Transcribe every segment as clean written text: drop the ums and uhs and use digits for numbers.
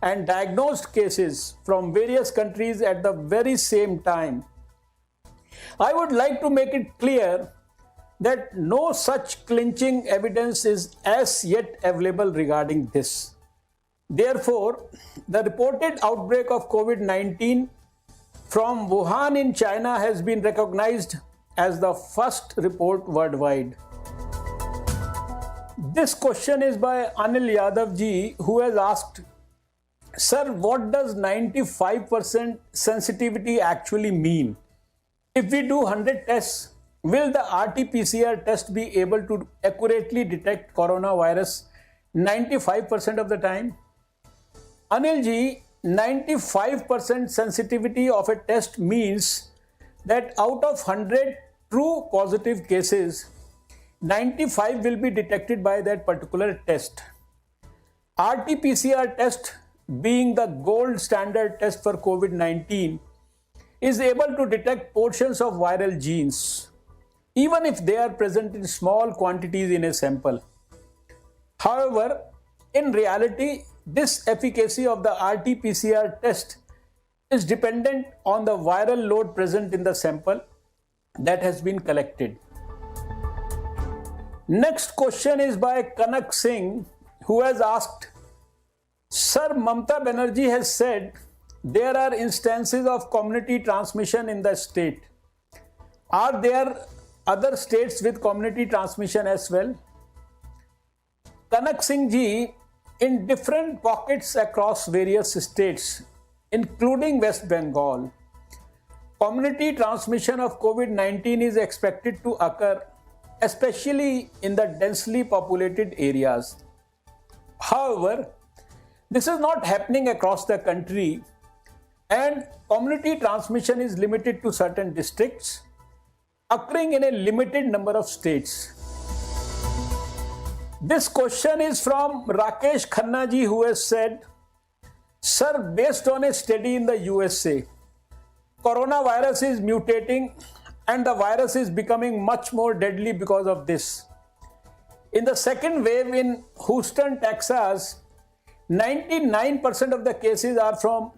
and diagnosed cases from various countries at the very same time. I would like to make it clear that no such clinching evidence is as yet available regarding this. Therefore, the reported outbreak of COVID-19 from Wuhan in China has been recognized as the first report worldwide. This question is by Anil Yadav ji, who has asked, Sir, what does 95% sensitivity actually mean? If we do 100 tests, will the RT-PCR test be able to accurately detect coronavirus 95% of the time? Anil ji, 95% sensitivity of a test means that out of 100 true positive cases, 95 will be detected by that particular test. RT-PCR test, being the gold standard test for COVID-19, is able to detect portions of viral genes, even if they are present in small quantities in a sample. However, in reality, this efficacy of the RT-PCR test is dependent on the viral load present in the sample that has been collected. Next question is by Kanak Singh, who has asked, Sir, Mamata Banerjee has said there are instances of community transmission in the state. Are there other states with community transmission as well? Kanak Singh ji, in different pockets across various states, including West Bengal, community transmission of COVID-19 is expected to occur, especially in the densely populated areas. However, this is not happening across the country, and community transmission is limited to certain districts, occurring in a limited number of states. This question is from Rakesh Khanna ji, who has said, Sir, based on a study in the USA, coronavirus is mutating and the virus is becoming much more deadly because of this. In the second wave in Houston, Texas, 99% of the cases are from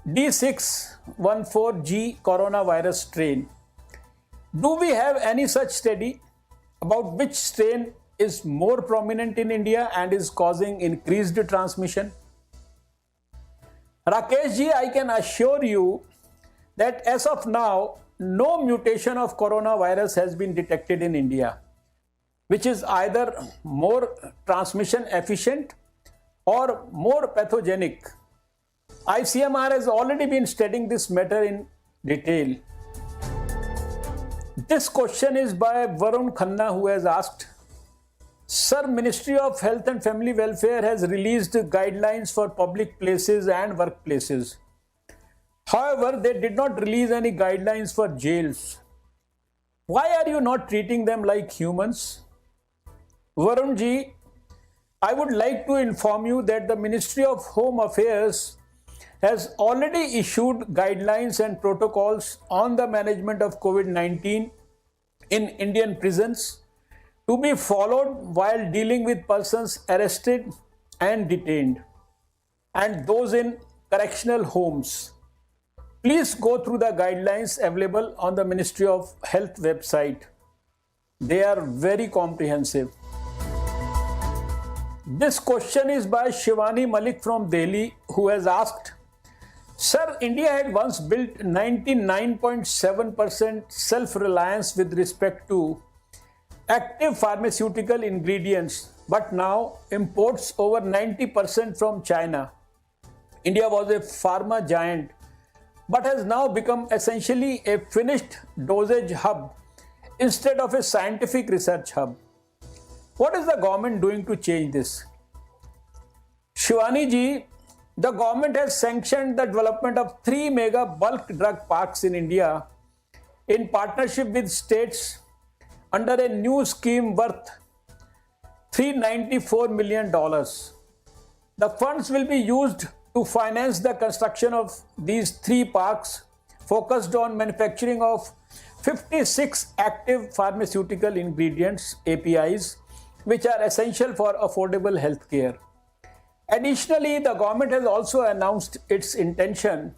D614G coronavirus strain. Do we have any such study about which strain is more prominent in India and is causing increased transmission? Rakesh ji, I can assure you that as of now, no mutation of coronavirus has been detected in India, which is either more transmission efficient or more pathogenic. ICMR has already been studying this matter in detail. This question is by Varun Khanna, who has asked, Sir, Ministry of Health and Family Welfare has released guidelines for public places and workplaces. However, they did not release any guidelines for jails. Why are you not treating them like humans? Varun ji, I would like to inform you that the Ministry of Home Affairs has already issued guidelines and protocols on the management of COVID-19 in Indian prisons to be followed while dealing with persons arrested and detained and those in correctional homes. Please go through the guidelines available on the Ministry of Health website. They are very comprehensive. This question is by Shivani Malik from Delhi, who has asked, Sir, India had once built 99.7% self-reliance with respect to active pharmaceutical ingredients, but now imports over 90% from China. India was a pharma giant, but has now become essentially a finished dosage hub instead of a scientific research hub. What is the government doing to change this? Shivani ji, the government has sanctioned the development of 3 mega bulk drug parks in India in partnership with states under a new scheme worth $394 million. The funds will be used to finance the construction of these 3 parks focused on manufacturing of 56 active pharmaceutical ingredients, APIs, which are essential for affordable healthcare. Additionally, the government has also announced its intention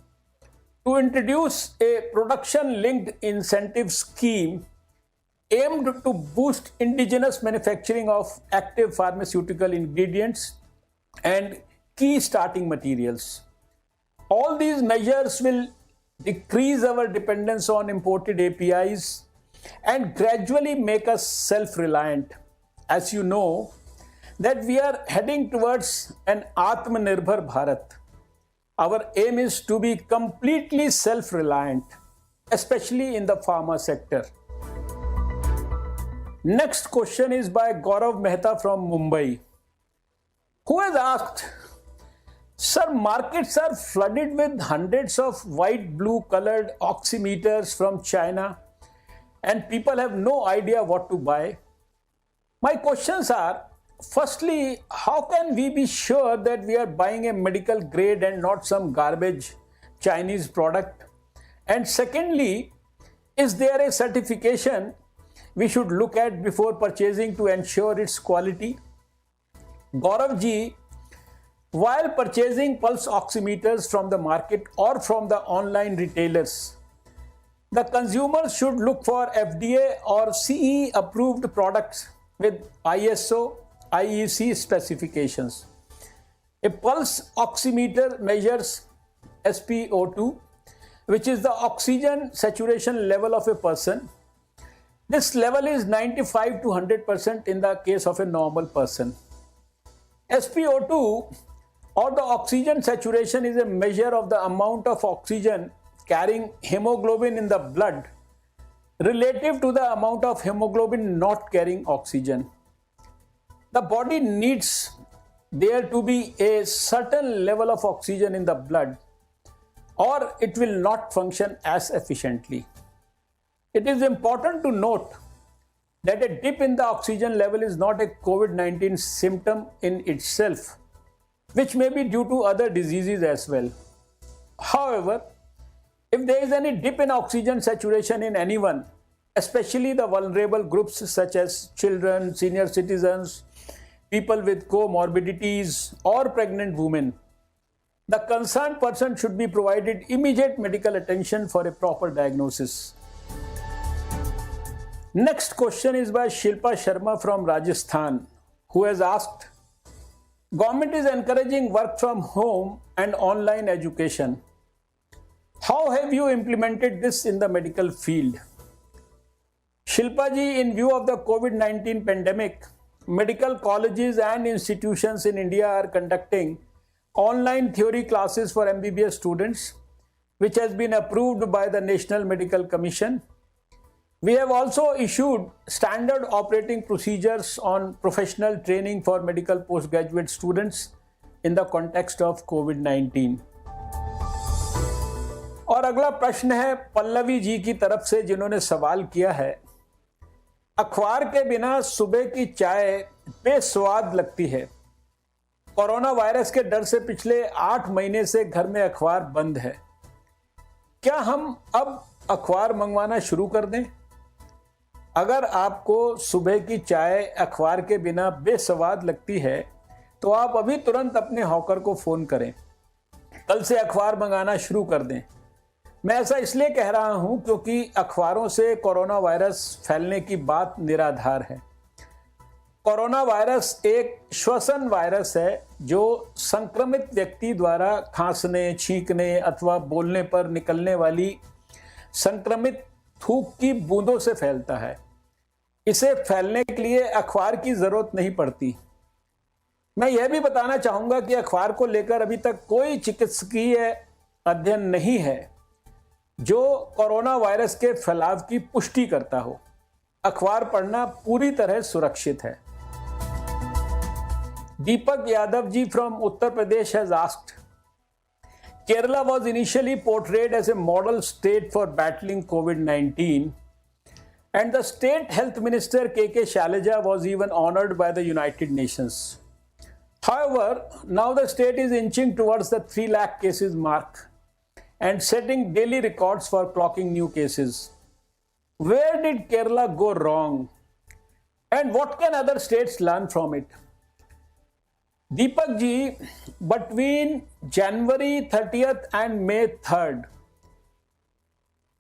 to introduce a production-linked incentive scheme aimed to boost indigenous manufacturing of active pharmaceutical ingredients and key starting materials. All these measures will decrease our dependence on imported APIs and gradually make us self-reliant. As you know, that we are heading towards an Atmanirbhar Bharat. Our aim is to be completely self-reliant, especially in the pharma sector. Next question is by Gaurav Mehta from Mumbai, who has asked, Sir, markets are flooded with hundreds of white blue colored oximeters from China and people have no idea what to buy. My questions are, firstly, how can we be sure that we are buying a medical grade and not some garbage Chinese product? And secondly, is there a certification we should look at before purchasing to ensure its quality? Gaurav ji, while purchasing pulse oximeters from the market or from the online retailers, the consumers should look for FDA or CE approved products with ISO, IEC specifications. A pulse oximeter measures SpO2, which is the oxygen saturation level of a person. This level is 95 to 100% in the case of a normal person. SpO2 or the oxygen saturation is a measure of the amount of oxygen carrying hemoglobin in the blood relative to the amount of hemoglobin not carrying oxygen. The body needs there to be a certain level of oxygen in the blood or it will not function as efficiently. It is important to note that a dip in the oxygen level is not a COVID-19 symptom in itself, which may be due to other diseases as well. However, if there is any dip in oxygen saturation in anyone, especially the vulnerable groups such as children, senior citizens, people with comorbidities or pregnant women, the concerned person should be provided immediate medical attention for a proper diagnosis. Next question is by Shilpa Sharma from Rajasthan, who has asked, Government is encouraging work from home and online education. How have you implemented this in the medical field? Shilpa ji, in view of the COVID-19 pandemic, medical colleges and institutions in India are conducting online theory classes for MBBS students, which has been approved by the National Medical Commission. We have also issued standard operating procedures on professional training for medical postgraduate students in the context of COVID-19. और अगला प्रश्न है पल्लवी जी की तरफ से, जिन्होंने सवाल किया है, अखबार के बिना सुबह की चाय बेस्वाद लगती है। कोरोना वायरस के डर से पिछले 8 महीने से घर में अखबार बंद है। क्या हम अब अखबार मंगवाना शुरू कर दें? अगर आपको सुबह की चाय अखबार के बिना बेस्वाद लगती है तो आप अभी तुरंत अपने हॉकर को फोन करें, कल से अखबार मंगाना शुरू कर दें। मैं ऐसा इसलिए कह रहा हूं क्योंकि अखबारों से कोरोना वायरस फैलने की बात निराधार है। कोरोना वायरस एक श्वसन वायरस है जो संक्रमित व्यक्ति द्वारा खांसने, छींकने अथवा बोलने पर निकलने वाली संक्रमित थूक की बूंदों से फैलता है। इसे फैलने के लिए अखबार की जरूरत नहीं पड़ती। मैं यह भी बताना चाहूंगा कि अखबार को लेकर अभी तक कोई चिकित्सकीय अध्ययन नहीं है जो कोरोना वायरस के फैलाव की पुष्टि करता हो। अखबार पढ़ना पूरी तरह सुरक्षित है। Deepak Yadav ji from Uttar Pradesh has asked, Kerala was initially portrayed as a model state for battling COVID-19, and the state health minister K.K. Shailaja was even honored by the United Nations. However, now the state is inching towards the 3 lakh cases mark and setting daily records for clocking new cases. Where did Kerala go wrong? And what can other states learn from it? Deepak ji, between January 30th and May 3rd,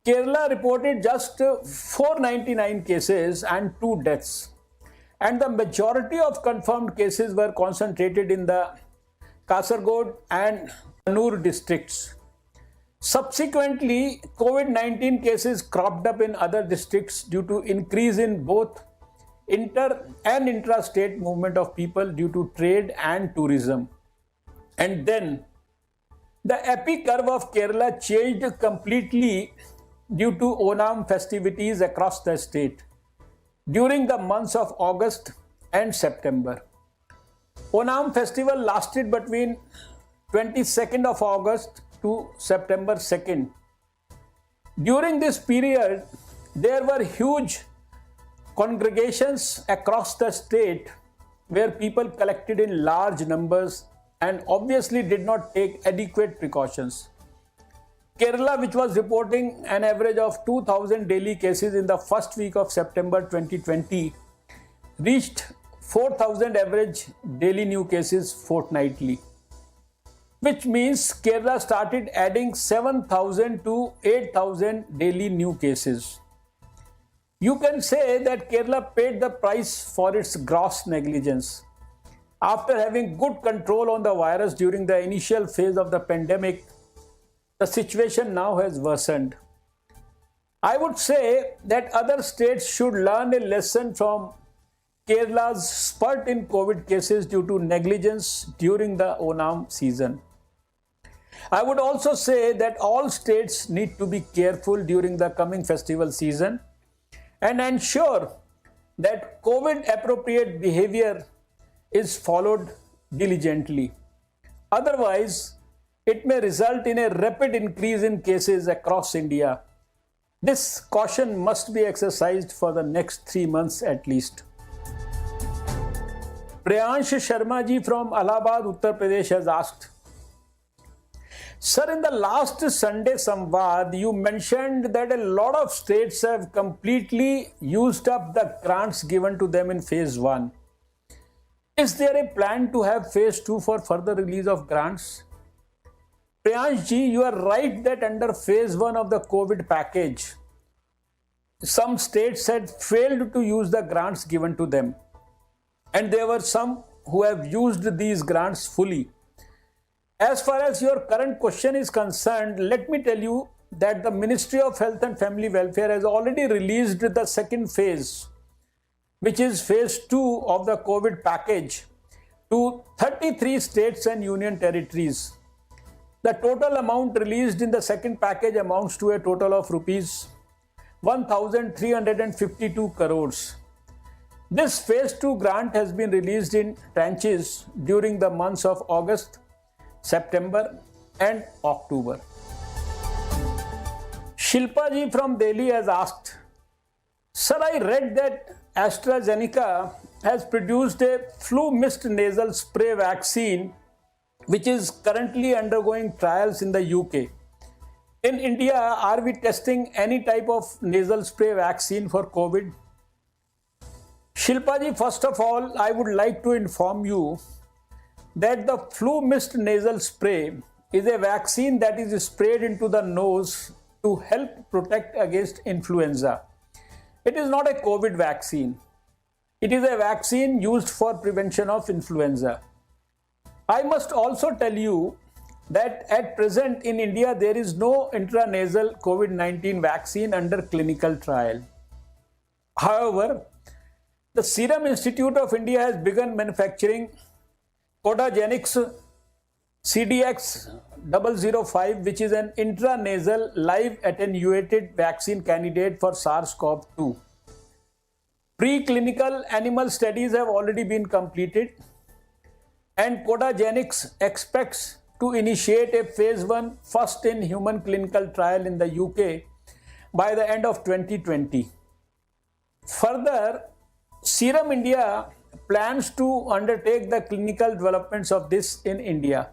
Kerala reported just 499 cases and 2 deaths. And the majority of confirmed cases were concentrated in the Kasaragod and Kannur districts. Subsequently, COVID-19 cases cropped up in other districts due to increase in both inter and intra-state movement of people due to trade and tourism. And then the epic curve of Kerala changed completely due to Onam festivities across the state during the months of August and September. Onam festival lasted between 22nd of August to September 2nd. During this period, there were huge congregations across the state where people collected in large numbers and obviously did not take adequate precautions. Kerala, which was reporting an average of 2,000 daily cases in the first week of September 2020, reached 4,000 average daily new cases fortnightly, which means Kerala started adding 7,000 to 8,000 daily new cases. You can say that Kerala paid the price for its gross negligence. After having good control on the virus during the initial phase of the pandemic, the situation now has worsened. I would say that other states should learn a lesson from Kerala's spurt in COVID cases due to negligence during the Onam season. I would also say that all states need to be careful during the coming festival season and ensure that COVID appropriate behavior is followed diligently. Otherwise, it may result in a rapid increase in cases across India. This caution must be exercised for the next 3 months at least. Priyansh Sharma ji from Allahabad, Uttar Pradesh has asked, Sir, in the last Sunday Samvad, you mentioned that a lot of states have completely used up the grants given to them in phase 1. Is there a plan to have phase 2 for further release of grants? Priyansh ji, you are right that under phase 1 of the COVID package, some states had failed to use the grants given to them. And there were some who have used these grants fully. As far as your current question is concerned, let me tell you that the Ministry of Health and Family Welfare has already released the second phase, which is phase 2 of the COVID package, to 33 states and union territories. The total amount released in the second package amounts to a total of rupees 1,352 crores. This phase 2 grant has been released in tranches during the months of August, September and October. Shilpa ji from Delhi has asked, Sir, I read that AstraZeneca has produced a flu mist nasal spray vaccine which is currently undergoing trials in the UK. In India, are we testing any type of nasal spray vaccine for COVID? Shilpa ji, first of all, I would like to inform you that the flu mist nasal spray is a vaccine that is sprayed into the nose to help protect against influenza. It is not a COVID vaccine. It is a vaccine used for prevention of influenza. I must also tell you that at present in India there is no intranasal COVID-19 vaccine under clinical trial. However, the Serum Institute of India has begun manufacturing Codagenix CDX 005, which is an intranasal live attenuated vaccine candidate for SARS-CoV-2. Preclinical animal studies have already been completed, and Codagenix expects to initiate a phase 1 first in human clinical trial in the UK by the end of 2020. Further, Serum India plans to undertake the clinical developments of this in India.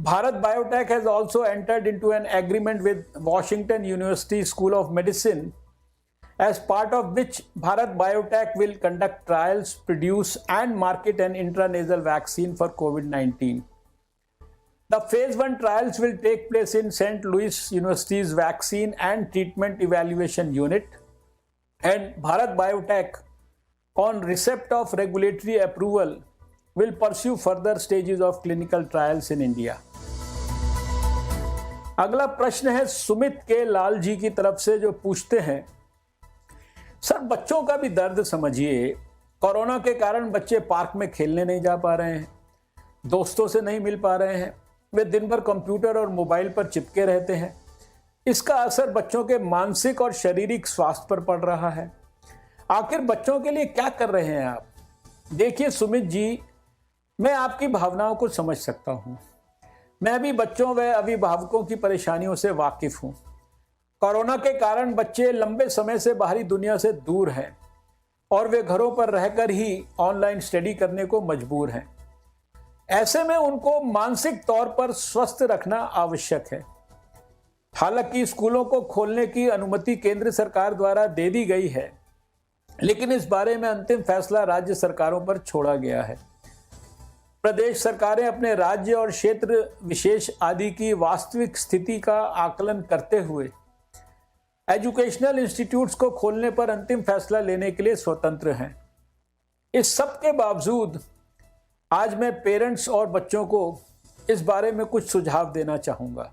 Bharat Biotech has also entered into an agreement with Washington University School of Medicine as part of which Bharat Biotech will conduct trials, produce and market an intranasal vaccine for COVID-19. The phase 1 trials will take place in St. Louis University's Vaccine and Treatment Evaluation Unit, and Bharat Biotech, on receipt of regulatory approval, will pursue further stages of clinical trials in India. अगला प्रश्न है सुमित के लाल जी की तरफ से, जो पूछते हैं, सर बच्चों का भी दर्द समझिए। कोरोना के कारण बच्चे पार्क में खेलने नहीं जा पा रहे हैं, दोस्तों से नहीं मिल पा रहे हैं, वे दिन भर कंप्यूटर और मोबाइल पर चिपके रहते हैं। इसका असर बच्चों के मानसिक और शारीरिक स्वास्थ्य पर पड़ रहा है। आखिर बच्चों के लिए क्या कर रहे हैं आप? देखिए सुमित जी, मैं आपकी भावनाओं को समझ सकता हूँ। मैं भी बच्चों व अभिभावकों की परेशानियों से वाकिफ हूँ। कोरोना के कारण बच्चे लंबे समय से बाहरी दुनिया से दूर हैं और वे घरों पर रहकर ही ऑनलाइन स्टडी करने को मजबूर हैं। ऐसे में उनको मानसिक तौर पर स्वस्थ रखना आवश्यक है। हालांकि स्कूलों को खोलने की अनुमति केंद्र सरकार द्वारा दे दी गई है, लेकिन इस बारे में अंतिम फैसला राज्य सरकारों पर छोड़ा गया है। प्रदेश सरकारें अपने राज्य और क्षेत्र विशेष आदि की वास्तविक स्थिति का आकलन करते हुए एजुकेशनल इंस्टीट्यूट्स को खोलने पर अंतिम फैसला लेने के लिए स्वतंत्र हैं। इस सब के बावजूद आज मैं पेरेंट्स और बच्चों को इस बारे में कुछ सुझाव देना चाहूँगा।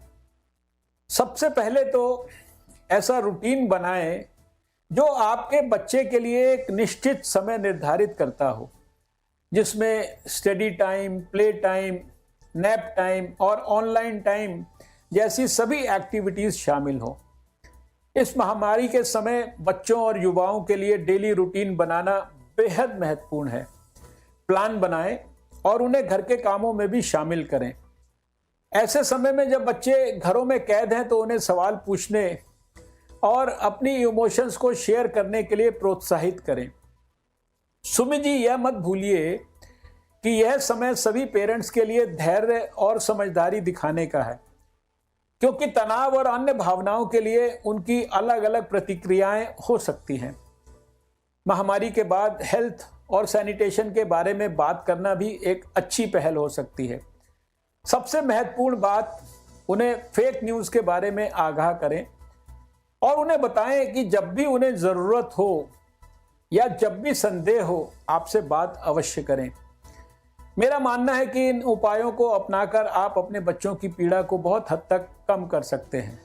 सबसे पहले तो ऐसा रूटीन बनाएं जो आपके बच्चे के लिए एक निश्चित समय निर्धारित करता हो, जिसमें study time, play time, nap time और ऑनलाइन टाइम जैसी सभी एक्टिविटीज़ शामिल हो। इस महामारी के समय बच्चों और युवाओं के लिए डेली रूटीन बनाना बेहद महत्वपूर्ण है। प्लान बनाएं और उन्हें घर के कामों में भी शामिल करें। ऐसे समय में जब बच्चे घरों में कैद हैं तो उन्हें सवाल पूछने और अपनी इमोशंस को शेयर करने के लिए प्रोत्साहित करें। सुमित जी, यह मत भूलिए कि यह समय सभी पेरेंट्स के लिए धैर्य और समझदारी दिखाने का है, क्योंकि तनाव और अन्य भावनाओं के लिए उनकी अलग अलग प्रतिक्रियाएं हो सकती हैं। महामारी के बाद हेल्थ और सैनिटेशन के बारे में बात करना भी एक अच्छी पहल हो सकती है। सबसे महत्वपूर्ण बात, उन्हें फेक न्यूज़ के बारे में आगाह करें और उन्हें बताएं कि जब भी उन्हें ज़रूरत हो या जब भी संदेह हो, आपसे बात अवश्य करें। मेरा मानना है कि इन उपायों को अपनाकर आप अपने बच्चों की पीड़ा को बहुत हद तक कम कर सकते हैं।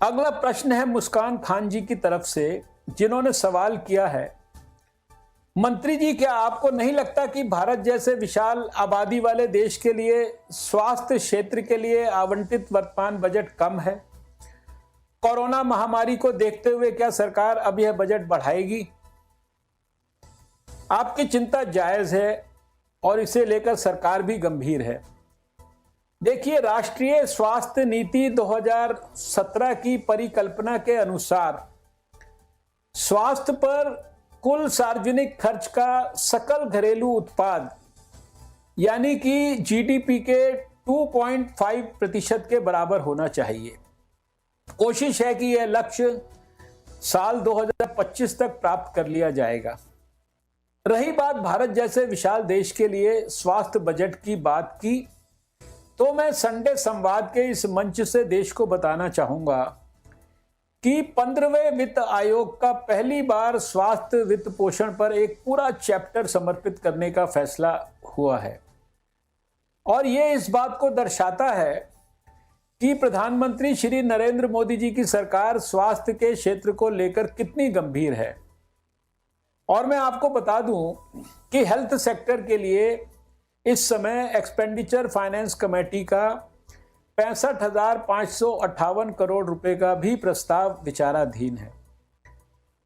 अगला प्रश्न है मुस्कान खान जी की तरफ से, जिन्होंने सवाल किया है, मंत्री जी, क्या आपको नहीं लगता कि भारत जैसे विशाल आबादी वाले देश के लिए स्वास्थ्य क्षेत्र के लिए आवंटित वर्तमान बजट कम है? कोरोना महामारी को देखते हुए क्या सरकार अब यह बजट बढ़ाएगी? आपकी चिंता जायज है और इसे लेकर सरकार भी गंभीर है। देखिए, राष्ट्रीय स्वास्थ्य नीति 2017 की परिकल्पना के अनुसार स्वास्थ्य पर कुल सार्वजनिक खर्च का सकल घरेलू उत्पाद यानी कि जीडीपी के 2.5% के बराबर होना चाहिए। कोशिश है कि यह लक्ष्य साल 2025 तक प्राप्त कर लिया जाएगा। रही बात भारत जैसे विशाल देश के लिए स्वास्थ्य बजट की बात की, तो मैं संडे संवाद के इस मंच से देश को बताना चाहूंगा कि 15वें वित्त आयोग का पहली बार स्वास्थ्य वित्त पोषण पर एक पूरा चैप्टर समर्पित करने का फैसला हुआ है। और ये इस बात को दर्शाता है कि प्रधानमंत्री श्री नरेंद्र मोदी जी की सरकार स्वास्थ्य के क्षेत्र को लेकर कितनी गंभीर है। और मैं आपको बता दूं कि हेल्थ सेक्टर के लिए इस समय एक्सपेंडिचर फाइनेंस कमेटी का 65,558 करोड़ रुपए का भी प्रस्ताव विचाराधीन है।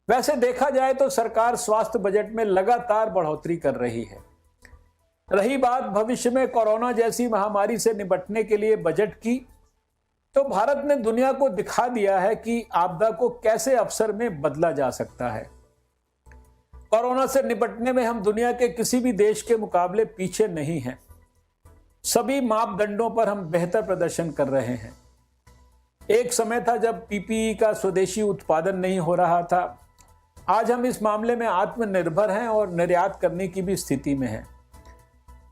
वैसे देखा जाए तो सरकार स्वास्थ्य बजट में लगातार बढ़ोतरी कर रही है। रही बात भविष्य में कोरोना जैसी महामारी से निपटने के लिए बजट की, तो भारत ने दुनिया को दिखा दिया है कि आपदा को कैसे अवसर में बदला जा सकता है। कोरोना से निपटने में हम दुनिया के किसी भी देश के मुकाबले पीछे नहीं हैं। सभी मापदंडों पर हम बेहतर प्रदर्शन कर रहे हैं। एक समय था जब पीपीई का स्वदेशी उत्पादन नहीं हो रहा था। आज हम इस मामले में आत्मनिर्भर हैं और निर्यात करने की भी स्थिति में हैं।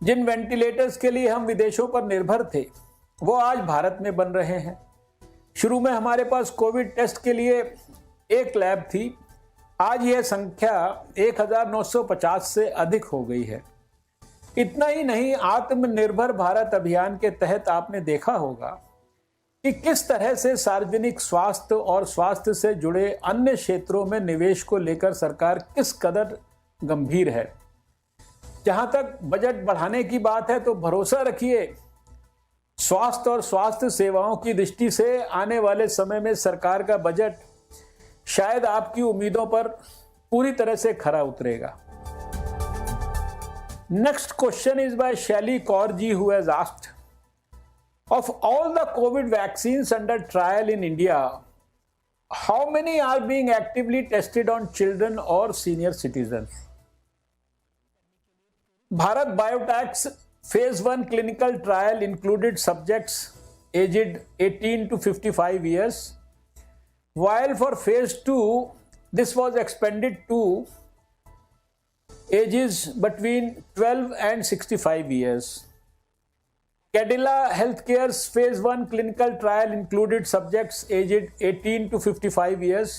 जिन वेंटिलेटर्स के लिए हम विदेशों पर निर्भर थे, वो आज भारत में बन रहे हैं। शुरू में हमारे पास कोविड टेस्ट के लिए एक लैब थी, आज यह संख्या 1950 से अधिक हो गई है। इतना ही नहीं, आत्मनिर्भर भारत अभियान के तहत आपने देखा होगा कि किस तरह से सार्वजनिक स्वास्थ्य और स्वास्थ्य से जुड़े अन्य क्षेत्रों में निवेश को लेकर सरकार किस कदर गंभीर है। जहां तक बजट बढ़ाने की बात है तो भरोसा रखिए, स्वास्थ्य और स्वास्थ्य सेवाओं की दृष्टि से आने वाले समय में सरकार का बजट शायद आपकी उम्मीदों पर पूरी तरह से खरा उतरेगा। Next question is by Shaili Kaur ji, who has asked, of all the COVID vaccines under trial in India, how many are being actively tested on children or senior citizens? Bharat Biotech's phase 1 clinical trial included subjects aged 18 to 55 years, while for phase 2 this was expanded to ages between 12 and 65 years. Cadila Healthcare's phase 1 clinical trial included subjects aged 18 to 55 years,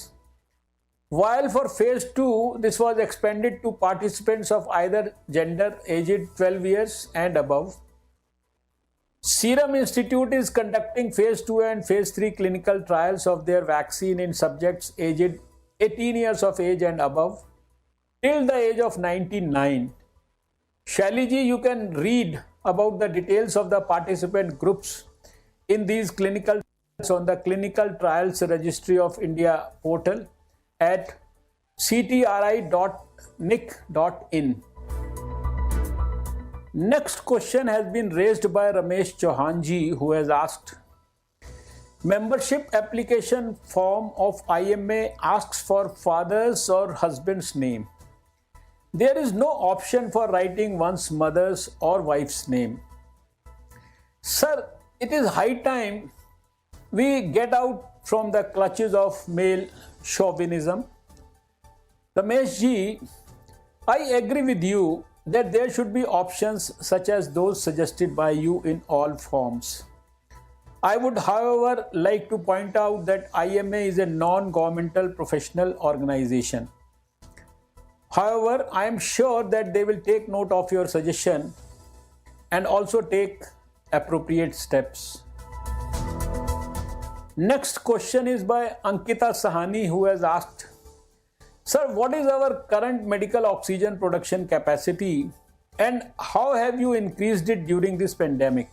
while for phase 2 this was expanded to participants of either gender aged 12 years and above. Serum Institute is conducting phase 2 and phase 3 clinical trials of their vaccine in subjects aged 18 years of age and above till the age of 99. Shaili ji, you can read about the details of the participant groups in these clinical trials on the Clinical Trials Registry of India portal at ctri.nic.in. Next question has been raised by Ramesh Chauhan ji, who has asked, membership application form of IMA asks for father's or husband's name. There is no option for writing one's mother's or wife's name. Sir, it is high time we get out from the clutches of male chauvinism. Ramesh ji, I agree with you that there should be options such as those suggested by you in all forms. I would, however, like to point out that IMA is a non-governmental professional organization. However, I am sure that they will take note of your suggestion and also take appropriate steps. Next question is by Ankita Sahani, who has asked, sir, what is our current medical oxygen production capacity and how have you increased it during this pandemic?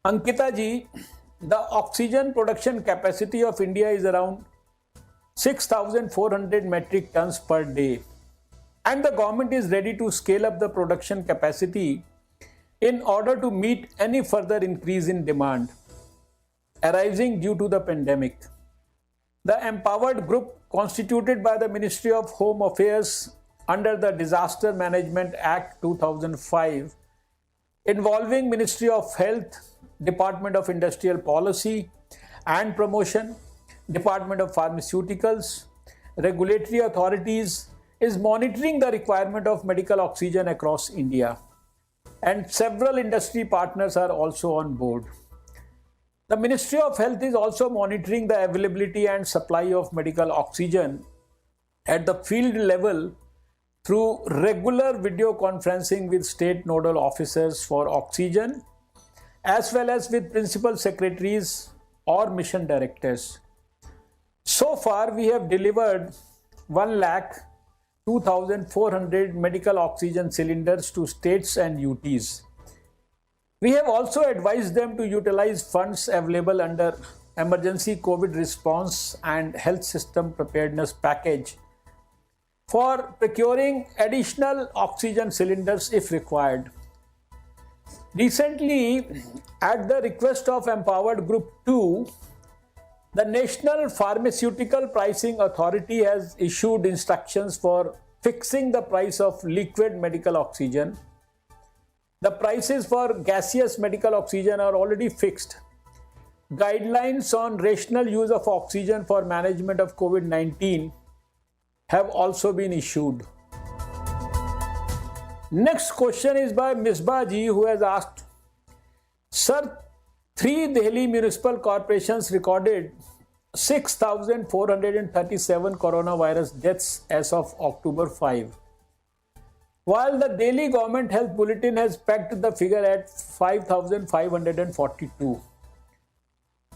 Ankita ji, the oxygen production capacity of India is around 6,400 metric tons per day, and the government is ready to scale up the production capacity in order to meet any further increase in demand arising due to the pandemic. The empowered group constituted by the Ministry of Home Affairs under the Disaster Management Act 2005, involving Ministry of Health, Department of Industrial Policy and Promotion, Department of Pharmaceuticals, regulatory authorities, is monitoring the requirement of medical oxygen across India, and several industry partners are also on board. The Ministry of Health is also monitoring the availability and supply of medical oxygen at the field level through regular video conferencing with state nodal officers for oxygen, as well as with principal secretaries or mission directors. So far, we have delivered 1,02,400 medical oxygen cylinders to states and UTs. We have also advised them to utilize funds available under Emergency COVID Response and Health System Preparedness Package for procuring additional oxygen cylinders if required. Recently, at the request of Empowered Group 2, the National Pharmaceutical Pricing Authority has issued instructions for fixing the price of liquid medical oxygen. The prices for gaseous medical oxygen are already fixed. guidelines on rational use of oxygen for management of COVID-19 have also been issued. Next question is by Misbah ji, who has asked, Sir, 3 Delhi municipal corporations recorded 6,437 coronavirus deaths as of October 5. While the Delhi Government Health Bulletin has pegged the figure at 5,542.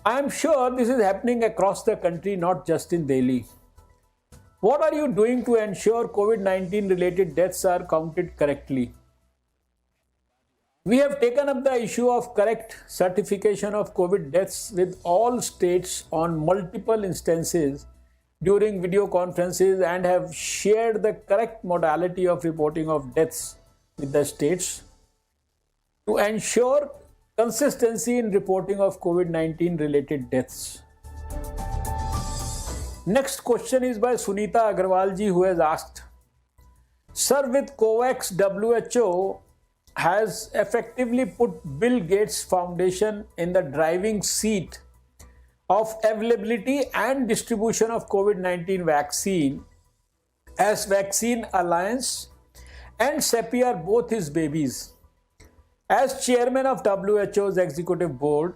I am sure this is happening across the country, not just in Delhi. What are you doing to ensure COVID-19 related deaths are counted correctly? We have taken up the issue of correct certification of COVID deaths with all states on multiple instances during video conferences and have shared the correct modality of reporting of deaths with the states to ensure consistency in reporting of COVID-19 related deaths. Next question is by Sunita Agarwal ji, who has asked, Sir, with COVAX, WHO has effectively put Bill Gates Foundation in the driving seat of availability and distribution of COVID-19 vaccine, as Vaccine Alliance and CEPI are both his babies. As chairman of WHO's executive board,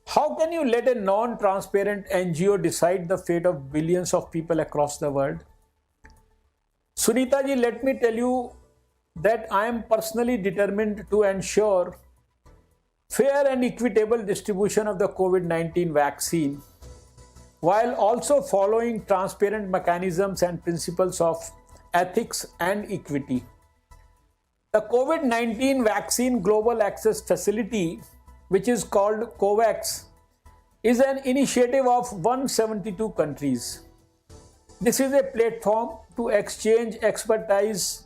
how can you let a non-transparent NGO decide the fate of billions of people across the world? Sunita ji, let me tell you that I am personally determined to ensure fair and equitable distribution of the COVID-19 vaccine, while also following transparent mechanisms and principles of ethics and equity. The COVID-19 Vaccine Global Access Facility, which is called COVAX, is an initiative of 172 countries. This is a platform to exchange expertise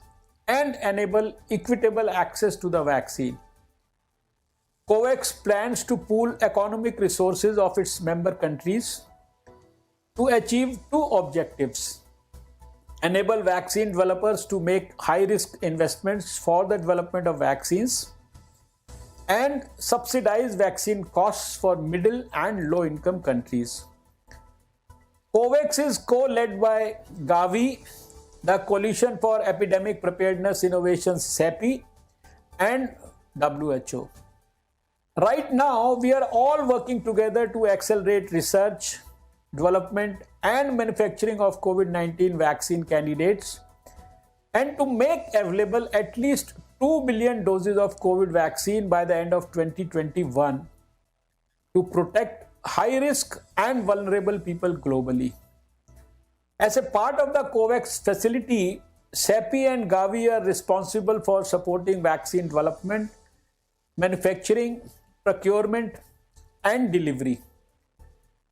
and enable equitable access to the vaccine. COVAX plans to pool economic resources of its member countries to achieve 2 objectives: enable vaccine developers to make high-risk investments for the development of vaccines, and subsidize vaccine costs for middle and low-income countries. COVAX is co-led by Gavi, the Coalition for Epidemic Preparedness Innovations CEPI, and WHO. Right now, we are all working together to accelerate research, development, and manufacturing of COVID-19 vaccine candidates, and to make available at least 2 billion doses of COVID vaccine by the end of 2021 to protect high-risk and vulnerable people globally. As a part of the COVAX facility, CEPI and Gavi are responsible for supporting vaccine development, manufacturing, procurement, and delivery.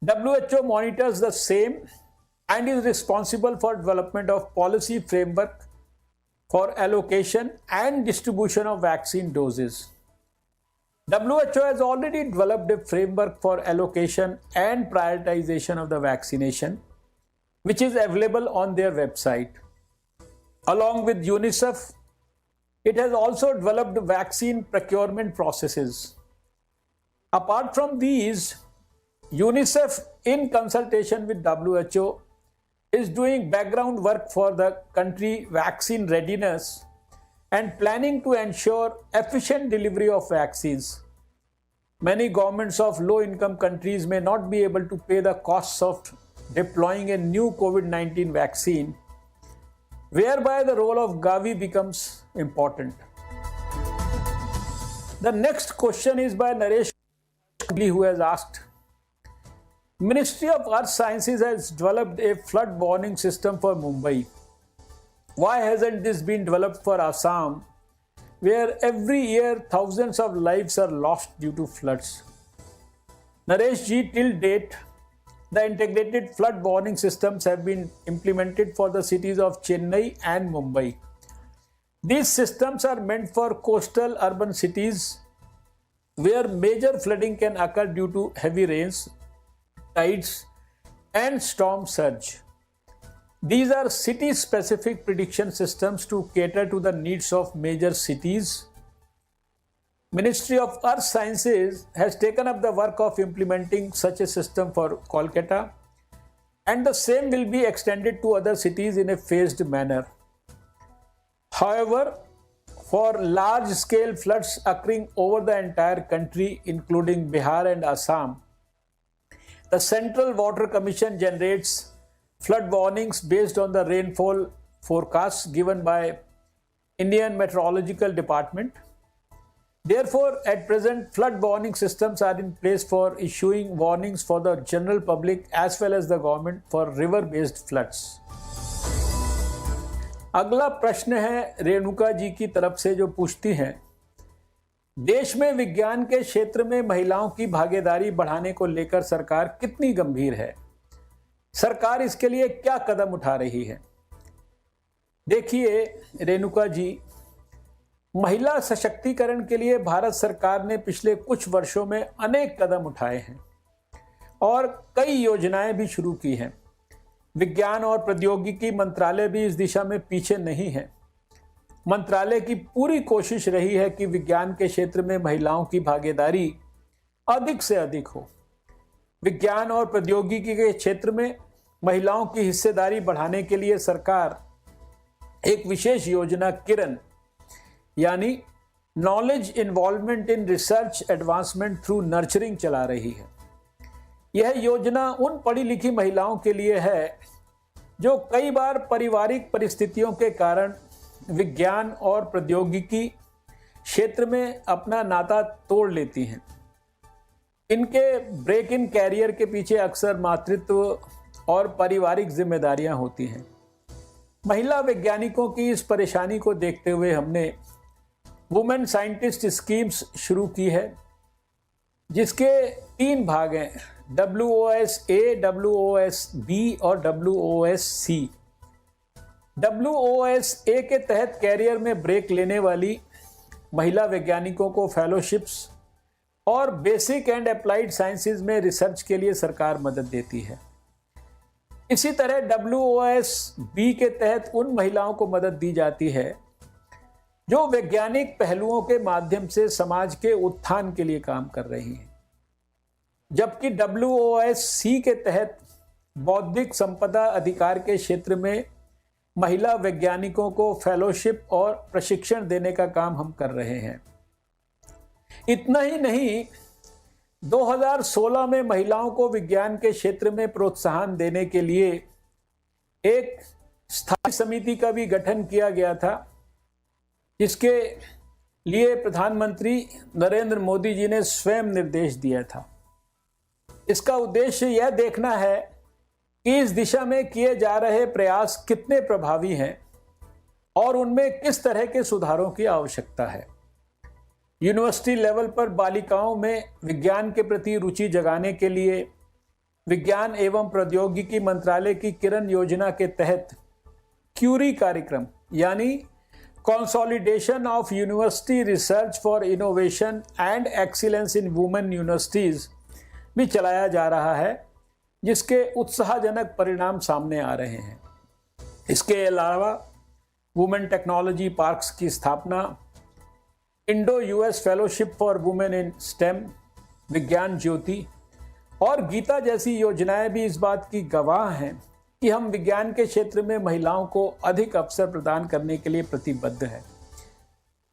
WHO monitors the same and is responsible for development of policy framework for allocation and distribution of vaccine doses. WHO has already developed a framework for allocation and prioritization of the vaccination, which is available on their website. Along with UNICEF, it has also developed vaccine procurement processes. Apart from these, UNICEF, in consultation with WHO, is doing background work for the country vaccine readiness and planning to ensure efficient delivery of vaccines. Many governments of low-income countries may not be able to pay the costs of deploying a new COVID-19 vaccine, whereby the role of Gavi becomes important. The next question is by Naresh, who has asked, Ministry of Earth Sciences has developed a flood warning system for Mumbai. Why hasn't this been developed for Assam, where every year thousands of lives are lost due to floods? Naresh ji, till date, the integrated flood warning systems have been implemented for the cities of Chennai and Mumbai. These systems are meant for coastal urban cities where major flooding can occur due to heavy rains, tides, and storm surge. These are city-specific prediction systems to cater to the needs of major cities. Ministry of Earth Sciences has taken up the work of implementing such a system for Kolkata, and the same will be extended to other cities in a phased manner. However, for large-scale floods occurring over the entire country, including Bihar and Assam, the Central Water Commission generates flood warnings based on the rainfall forecasts given by Indian Meteorological Department. Therefore, at present, flood warning systems are in place for issuing warnings for the general public as well as the government for river-based floods. अगला प्रश्न है रेणुका जी की तरफ से, जो पूछती हैं, देश में विज्ञान के क्षेत्र में महिलाओं की भागीदारी बढ़ाने को लेकर सरकार कितनी गंभीर है? सरकार इसके लिए क्या कदम उठा रही है? देखिए रेणुका जी, महिला सशक्तिकरण के लिए भारत सरकार ने पिछले कुछ वर्षों में अनेक कदम उठाए हैं और कई योजनाएं भी शुरू की हैं। विज्ञान और प्रौद्योगिकी मंत्रालय भी इस दिशा में पीछे नहीं है। मंत्रालय की पूरी कोशिश रही है कि विज्ञान के क्षेत्र में महिलाओं की भागीदारी अधिक से अधिक हो। विज्ञान और प्रौद्योगिकी के क्षेत्र में महिलाओं की हिस्सेदारी बढ़ाने के लिए सरकार एक विशेष योजना किरण यानी knowledge involvement in research advancement through nurturing चला रही है। यह योजना उन पढ़ी लिखी महिलाओं के लिए है जो कई बार पारिवारिक परिस्थितियों के कारण विज्ञान और प्रौद्योगिकी क्षेत्र में अपना नाता तोड़ लेती हैं। इनके ब्रेक इन कैरियर के पीछे अक्सर मातृत्व और पारिवारिक जिम्मेदारियां होती हैं। महिला वैज्ञानिकों की इस परेशानी को देखते हुए हमने वुमेन साइंटिस्ट स्कीम्स शुरू की है, जिसके 3 भाग हैं, WOS-A, WOS-B और WOS-C। WOS-A के तहत कैरियर में ब्रेक लेने वाली महिला वैज्ञानिकों को फेलोशिप्स और बेसिक एंड अप्लाइड साइंसेज में रिसर्च के लिए सरकार मदद देती है। इसी तरह WOS-B के तहत उन महिलाओं को मदद दी जाती है जो वैज्ञानिक पहलुओं के माध्यम से समाज के उत्थान के लिए काम कर रही हैं, जबकि WOS-C के तहत बौद्धिक संपदा अधिकार के क्षेत्र में महिला वैज्ञानिकों को फेलोशिप और प्रशिक्षण देने का काम हम कर रहे हैं। इतना ही नहीं, 2016 में महिलाओं को विज्ञान के क्षेत्र में प्रोत्साहन देने के लिए एक स्थायी समिति का भी गठन किया गया था, जिसके लिए प्रधानमंत्री नरेंद्र मोदी जी ने स्वयं निर्देश दिया था। इसका उद्देश्य यह देखना है कि इस दिशा में किए जा रहे प्रयास कितने प्रभावी हैं और उनमें किस तरह के सुधारों की आवश्यकता है। यूनिवर्सिटी लेवल पर बालिकाओं में विज्ञान के प्रति रुचि जगाने के लिए विज्ञान एवं प्रौद्योगिकी मंत्रालय की किरण योजना के तहत क्यूरी कार्यक्रम यानी consolidation of university research for innovation and excellence in women universities भी चलाया जा रहा है, जिसके उत्साहजनक परिणाम सामने आ रहे हैं। इसके अलावा वुमेन टेक्नोलॉजी पार्क्स की स्थापना, Indo US fellowship for women in stem, विज्ञान ज्योति और गीता जैसी योजनाएं भी इस बात की गवाह हैं कि हम विज्ञान के क्षेत्र में महिलाओं को अधिक अवसर प्रदान करने के लिए प्रतिबद्ध है।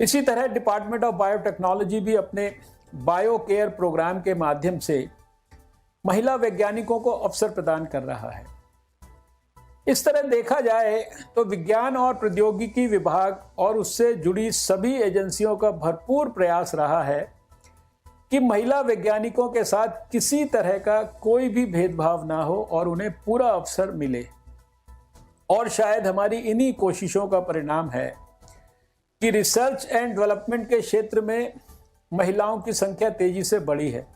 इसी तरह डिपार्टमेंट ऑफ बायोटेक्नोलॉजी भी अपने बायो केयर प्रोग्राम के माध्यम से महिला वैज्ञानिकों को अवसर प्रदान कर रहा है। इस तरह देखा जाए तो विज्ञान और प्रौद्योगिकी विभाग और उससे जुड़ी सभी एजेंसियों का भरपूर प्रयास रहा है कि महिला वैज्ञानिकों के साथ किसी तरह का कोई भी भेदभाव ना हो और उन्हें पूरा अवसर मिले। और शायद हमारी इन्हीं कोशिशों का परिणाम है कि रिसर्च एंड डेवलपमेंट के क्षेत्र में महिलाओं की संख्या तेजी से बढ़ी है।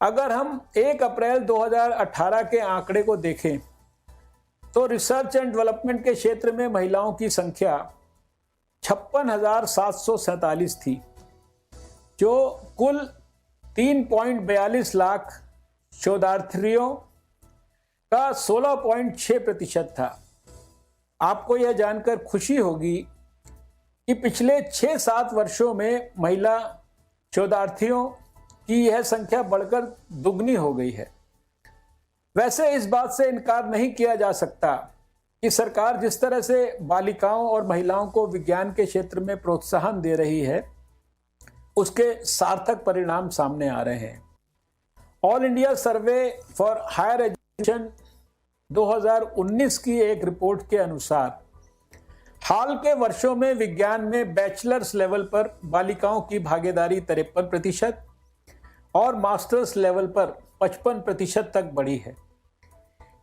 अगर हम 1 अप्रैल 2018 के आंकड़े को देखें तो रिसर्च एंड डेवलपमेंट के क्षेत्र में महिलाओं की संख्या 56,747 थी, जो कुल 3.42 लाख शोधार्थियों का 16.6% था। आपको यह जानकर खुशी होगी कि पिछले 6-7 वर्षों में महिला शोधार्थियों की यह संख्या बढ़कर दुगनी हो गई है। वैसे इस बात से इनकार नहीं किया जा सकता कि सरकार जिस तरह से बालिकाओं और महिलाओं को विज्ञान के क्षेत्र में प्रोत्साहन दे रही है, उसके सार्थक परिणाम सामने आ रहे हैं। All India Survey for Higher Education 2019 की एक रिपोर्ट के अनुसार हाल के वर्षों में विज्ञान में बैचलर्स लेवल पर बालिकाओं की भागीदारी 53% और मास्टर्स लेवल पर 55% तक बढ़ी है।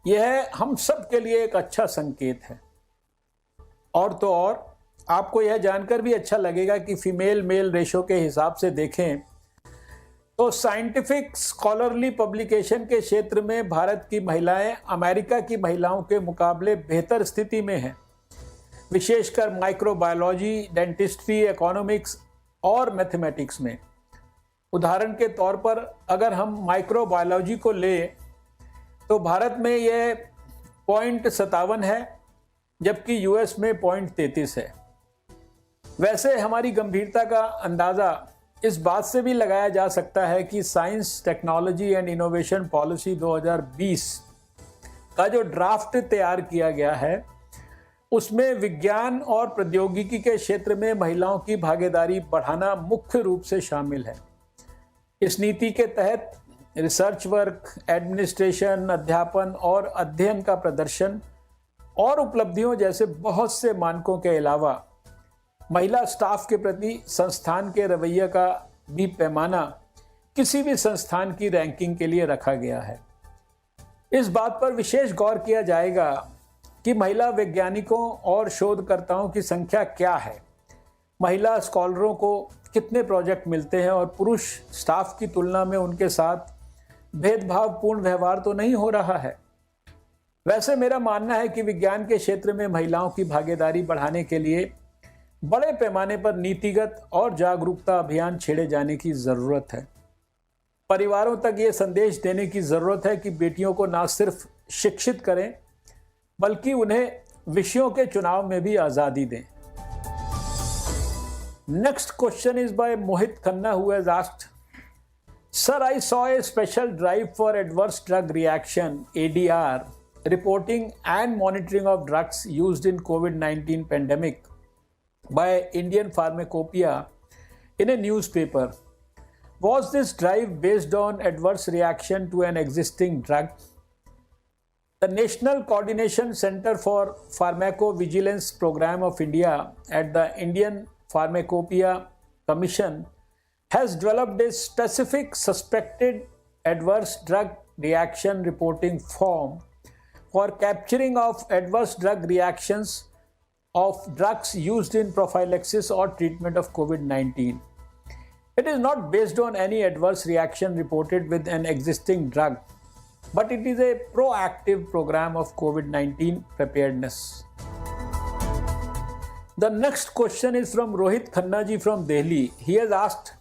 यह हम सब के लिए एक अच्छा संकेत है। और तो और आपको यह जानकर भी अच्छा लगेगा कि फीमेल मेल रेशो के हिसाब से देखें तो साइंटिफिक स्कॉलरली पब्लिकेशन के क्षेत्र में भारत की महिलाएं अमेरिका की महिलाओं के मुकाबले बेहतर स्थिति में हैं, विशेषकर माइक्रोबायोलॉजी, डेंटिस्ट्री, इकोनॉमिक्स और मैथमेटिक्स में। उदाहरण के तौर पर अगर हम माइक्रोबायोलॉजी को लें तो भारत में यह 0.57 है, जबकि यूएस में 0.33 है। वैसे हमारी गंभीरता का अंदाज़ा इस बात से भी लगाया जा सकता है कि science, technology and innovation policy 2020 का जो ड्राफ्ट तैयार किया गया है, उसमें विज्ञान और प्रौद्योगिकी के क्षेत्र में महिलाओं की भागीदारी बढ़ाना मुख्य रूप से शामिल है। इस नीति के तहत रिसर्च वर्क, एडमिनिस्ट्रेशन, अध्यापन और अध्ययन का प्रदर्शन और उपलब्धियों जैसे बहुत से मानकों के अलावा महिला स्टाफ के प्रति संस्थान के रवैये का भी पैमाना किसी भी संस्थान की रैंकिंग के लिए रखा गया है। इस बात पर विशेष गौर किया जाएगा कि महिला वैज्ञानिकों और शोधकर्ताओं की संख्या क्या है, महिला स्कॉलरों को कितने प्रोजेक्ट मिलते हैं और पुरुष स्टाफ की तुलना में उनके साथ भेदभावपूर्ण व्यवहार तो नहीं हो रहा है। वैसे मेरा मानना है कि विज्ञान के क्षेत्र में महिलाओं की भागीदारी बढ़ाने के लिए बड़े पैमाने पर नीतिगत और जागरूकता अभियान छेड़े जाने की जरूरत है। परिवारों तक ये संदेश देने की जरूरत है कि बेटियों को न सिर्फ शिक्षित करें बल्कि उन्हें विषयों के चुनाव में भी आजादी दें। Next question is bye Mohit Khanna who has asked, Sir, I saw a special drive for adverse drug reaction ADR reporting and monitoring of drugs used in COVID-19 pandemic by Indian Pharmacopoeia in a newspaper. Was this drive based on adverse reaction to an existing drug? The National Coordination Center for Pharmacovigilance Program of India at the Indian Pharmacopoeia Commission has developed a specific suspected adverse drug reaction reporting form for capturing of adverse drug reactions of drugs used in prophylaxis or treatment of COVID-19. It is not based on any adverse reaction reported with an existing drug, but it is a proactive program of COVID-19 preparedness. The next question is from Rohit Khanna ji from Delhi. He has asked,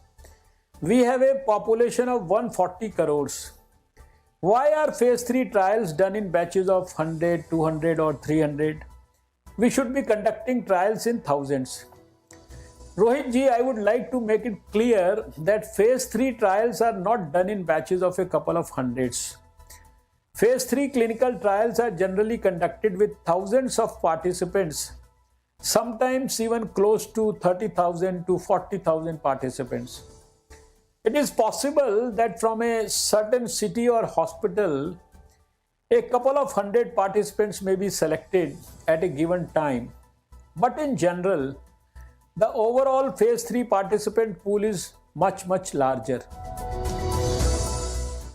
we have a population of 140 crores. Why are phase 3 trials done in batches of 100, 200 or 300? We should be conducting trials in thousands. Rohit ji, I would like to make it clear that phase 3 trials are not done in batches of a couple of hundreds. Phase 3 clinical trials are generally conducted with thousands of participants, sometimes even close to 30,000 to 40,000 participants. It is possible that from a certain city or hospital, a couple of hundred participants may be selected at a given time. But in general, the overall phase 3 participant pool is much, much larger.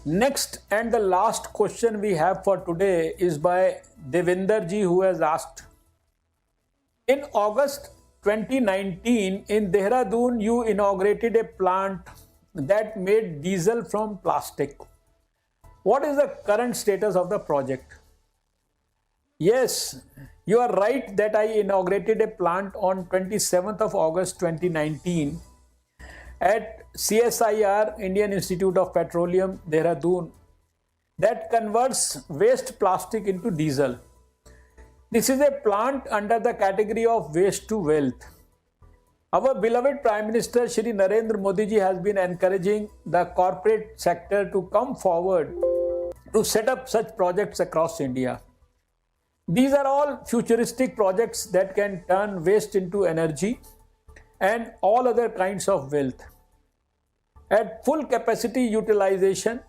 Next and the last question we have for today is by Devinder ji, who has asked, in August 2019 in Dehradun, you inaugurated a plant that made diesel from plastic. What is the current status of the project? Yes, you are right that I inaugurated a plant on 27th of August 2019 at CSIR, Indian Institute of Petroleum, Dehradun, that converts waste plastic into diesel. This is a plant under the category of waste to wealth. Our beloved Prime Minister Shri Narendra Modi ji has been encouraging the corporate sector to come forward to set up such projects across India. These are all futuristic projects that can turn waste into energy and all other kinds of wealth. At full capacity utilization,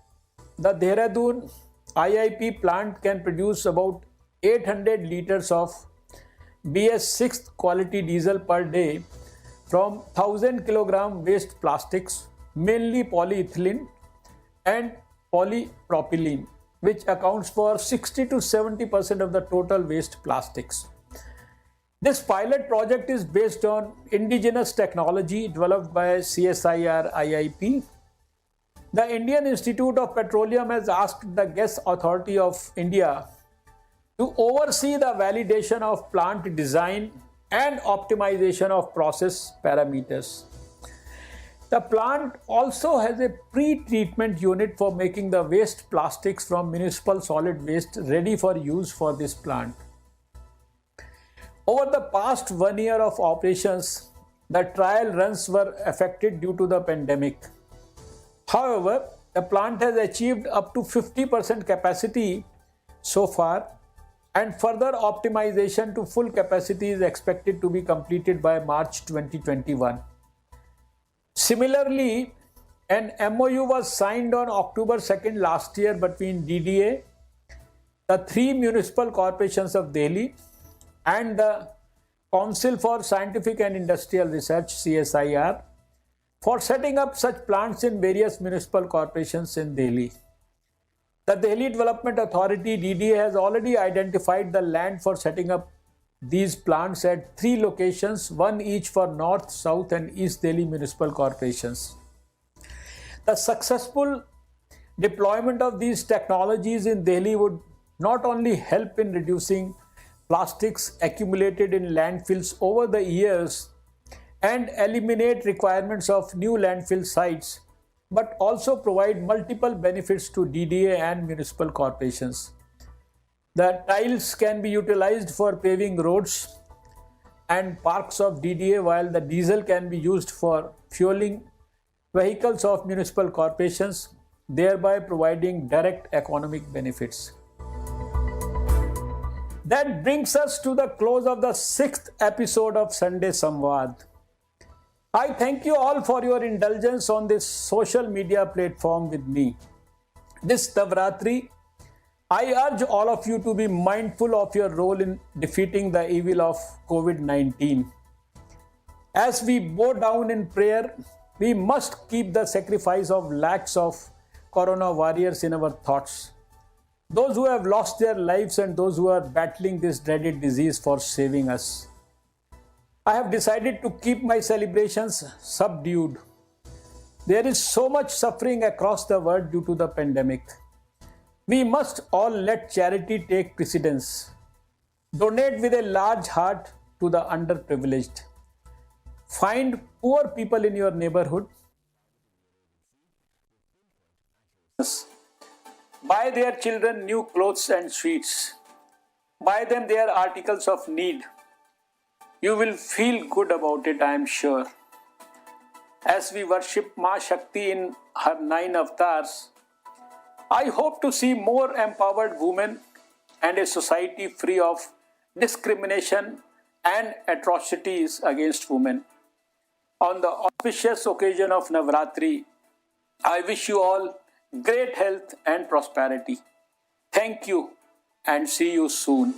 the Dehradun IIP plant can produce about 800 liters of BS6 quality diesel per day from 1000 kilogram waste plastics, mainly polyethylene and polypropylene, which accounts for 60 to 70% of the total waste plastics. This pilot project is based on indigenous technology developed by CSIR IIP. The Indian Institute of Petroleum has asked the Gas Authority of India to oversee the validation of plant design and optimization of process parameters. The plant also has a pre-treatment unit for making the waste plastics from municipal solid waste ready for use for this plant. Over the past 1 year of operations, the trial runs were affected due to the pandemic. However, the plant has achieved up to 50% capacity so far, and further optimization to full capacity is expected to be completed by March 2021. Similarly, an MOU was signed on October 2nd last year between DDA, the 3 municipal corporations of Delhi, and the Council for Scientific and Industrial Research CSIR for setting up such plants in various municipal corporations in Delhi. The Delhi Development Authority DDA has already identified the land for setting up these plants at 3 locations, one each for North, South and East Delhi municipal corporations. The successful deployment of these technologies in Delhi would not only help in reducing plastics accumulated in landfills over the years and eliminate requirements of new landfill sites, but also provide multiple benefits to DDA and municipal corporations. The tiles can be utilized for paving roads and parks of DDA, while the diesel can be used for fueling vehicles of municipal corporations, thereby providing direct economic benefits. That brings us to the close of the 6th episode of Sunday Samvad. I thank you all for your indulgence on this social media platform with me. This Navratri, I urge all of you to be mindful of your role in defeating the evil of COVID-19. As we bow down in prayer, we must keep the sacrifice of lakhs of corona warriors in our thoughts. Those who have lost their lives and those who are battling this dreaded disease for saving us. I have decided to keep my celebrations subdued. There is so much suffering across the world due to the pandemic. We must all let charity take precedence. Donate with a large heart to the underprivileged. Find poor people in your neighborhood. Buy their children new clothes and sweets. Buy them their articles of need. You will feel good about it, I am sure. As we worship Ma Shakti in her 9 avatars, I hope to see more empowered women and a society free of discrimination and atrocities against women. On the auspicious occasion of Navratri, I wish you all great health and prosperity. Thank you and see you soon.